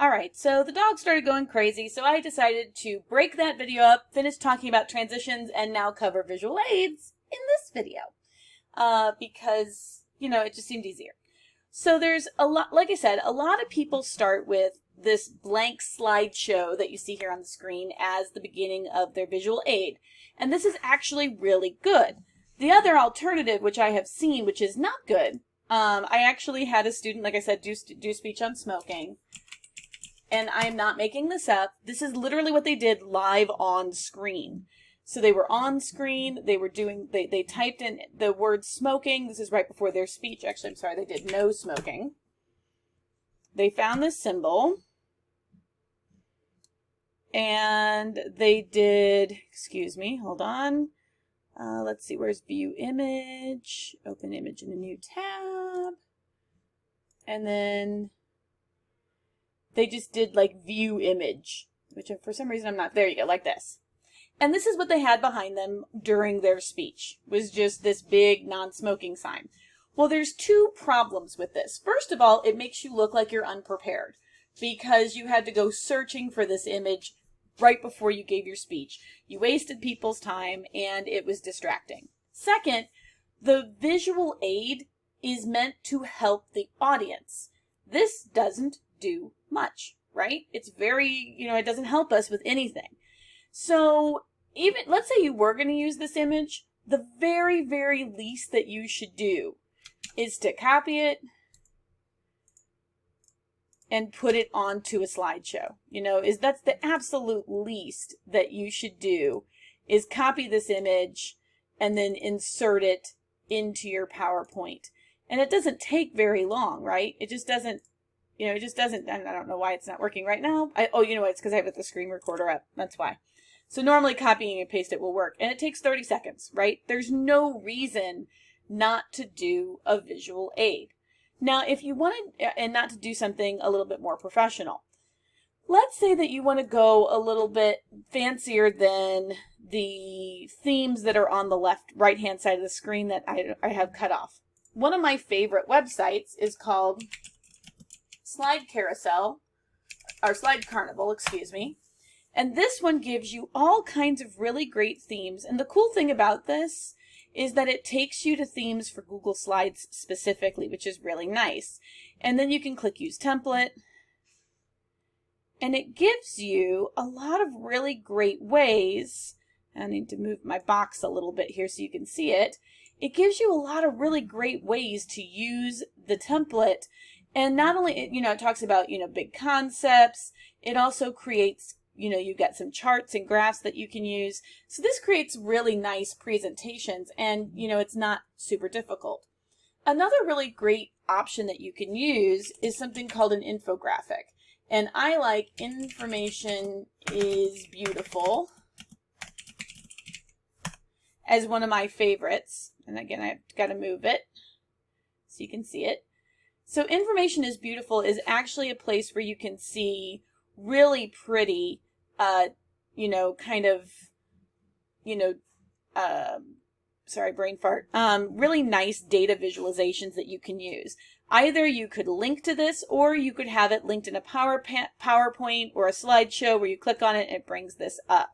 Alright, so the dog started going crazy, so I decided to break that video up, finish talking about transitions, and now cover visual aids in this video. Because, it just seemed easier. So there's a lot, like I said, a lot of people start with this blank slideshow that you see here on the screen as the beginning of their visual aid. And this is actually really good. The other alternative, which I have seen, which is not good, I actually had a student, like I said, do speech on smoking. And I am not making this up. This is literally what they did live on screen. So they were on screen, they were doing, they typed in the word smoking. This is right before their speech. Actually, I'm sorry, they did no smoking. They found this symbol. And they did, excuse me, hold on. Let's see, where's view image? Open image in a new tab. And then they just did like view image, which for some reason I'm not, there you go, like this. And this is what they had behind them during their speech, was just this big non-smoking sign. Well, there's two problems with this. First of all, it makes you look like you're unprepared because you had to go searching for this image right before you gave your speech. You wasted people's time and it was distracting. Second, the visual aid is meant to help the audience. This doesn't do much, right? It's very, it doesn't help us with anything. So even, let's say you were going to use this image, the very, very least that you should do is to copy it and put it onto a slideshow. That's the absolute least that you should do, is copy this image and then insert it into your PowerPoint. And it doesn't take very long, right? It just doesn't, I don't know why it's not working right now. It's because I have the screen recorder up. That's why. So normally copying and paste it will work. And it takes 30 seconds, right? There's no reason not to do a visual aid. Now, if you wanted, and not to do something a little bit more professional, let's say that you want to go a little bit fancier than the themes that are on the right-hand side of the screen that I have cut off. One of my favorite websites is called Slide Carousel, or Slide Carnival, excuse me. And this one gives you all kinds of really great themes. And the cool thing about this is that it takes you to themes for Google Slides specifically, which is really nice. And then you can click Use Template. And it gives you a lot of really great ways. I need to move my box a little bit here so you can see it. It gives you a lot of really great ways to use the template. And not only, it talks about, big concepts. It also creates, you've got some charts and graphs that you can use. So this creates really nice presentations and, it's not super difficult. Another really great option that you can use is something called an infographic. And I like Information is Beautiful as one of my favorites. And again, I've got to move it so you can see it. So Information is Beautiful is actually a place where you can see really pretty, sorry, brain fart, really nice data visualizations that you can use. Either you could link to this or you could have it linked in a PowerPoint or a slideshow where you click on it and it brings this up.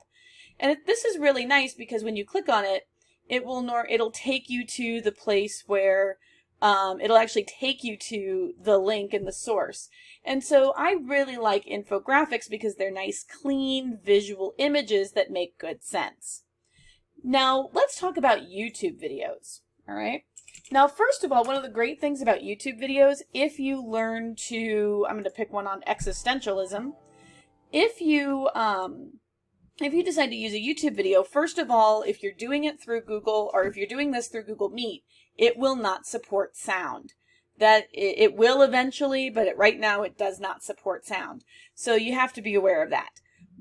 And this is really nice because when you click on it, it'll take you to the place where it'll actually take you to the link and the source. And so I really like infographics because they're nice, clean, visual images that make good sense. Now, let's talk about YouTube videos, all right? Now, first of all, one of the great things about YouTube videos, if you learn to, I'm going to pick one on existentialism, if you decide to use a YouTube video, first of all, if you're doing it through Google or if you're doing this through Google Meet, it will not support sound. It will eventually, but right now it does not support sound. So you have to be aware of that.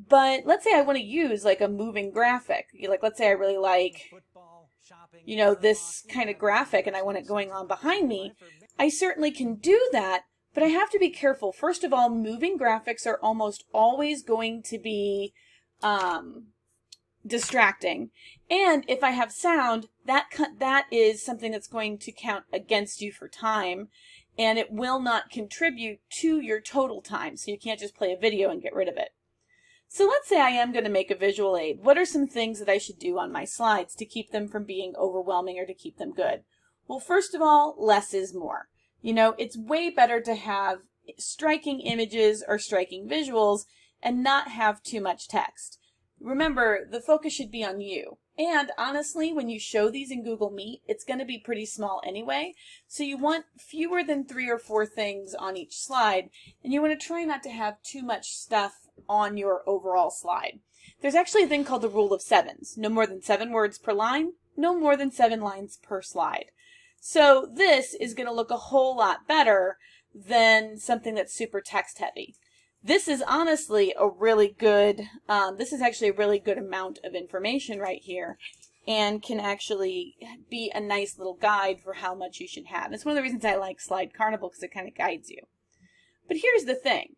But let's say I want to use like a moving graphic. Let's say I really like, this kind of graphic and I want it going on behind me. I certainly can do that, but I have to be careful. First of all, moving graphics are almost always going to be distracting. And if I have sound, that is something that's going to count against you for time. and it will not contribute to your total time. So you can't just play a video and get rid of it. So let's say I am going to make a visual aid. What are some things that I should do on my slides to keep them from being overwhelming or to keep them good? Well, first of all, less is more. You know, it's way better to have striking images or striking visuals and not have too much text. Remember, the focus should be on you. And honestly, when you show these in Google Meet, it's going to be pretty small anyway. So you want fewer than 3 or 4 things on each slide, and you want to try not to have too much stuff on your overall slide. There's actually a thing called the rule of 7s. No more than 7 words per line, no more than 7 lines per slide. So this is going to look a whole lot better than something that's super text heavy. This is honestly a really good, this is actually a really good amount of information right here, and can actually be a nice little guide for how much you should have. It's one of the reasons I like Slide Carnival, because it kind of guides you. But here's the thing.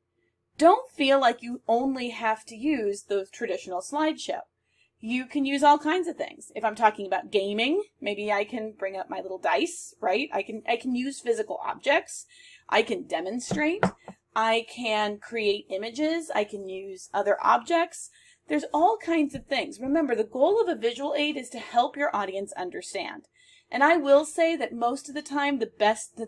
Don't feel like you only have to use the traditional slideshow. You can use all kinds of things. If I'm talking about gaming, maybe I can bring up my little dice, right? I can use physical objects. I can demonstrate. I can create images. I can use other objects. There's all kinds of things. Remember, the goal of a visual aid is to help your audience understand. And I will say that most of the time, the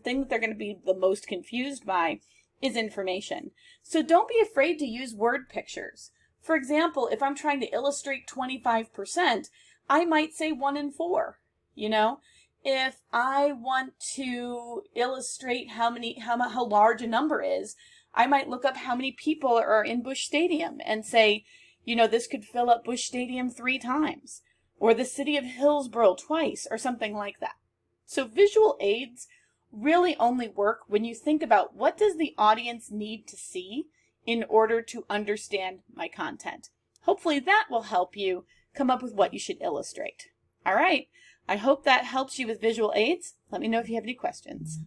thing that they're going to be the most confused by is information. So don't be afraid to use word pictures. For example, if I'm trying to illustrate 25%, I might say 1 in 4, you know? If I want to illustrate how large a number is, I might look up how many people are in Busch Stadium and say, you know, this could fill up Busch Stadium 3 times, or the city of Hillsborough twice, or something like that. So visual aids really only work when you think about what does the audience need to see in order to understand my content. Hopefully that will help you come up with what you should illustrate. All right. I hope that helps you with visual aids. Let me know if you have any questions.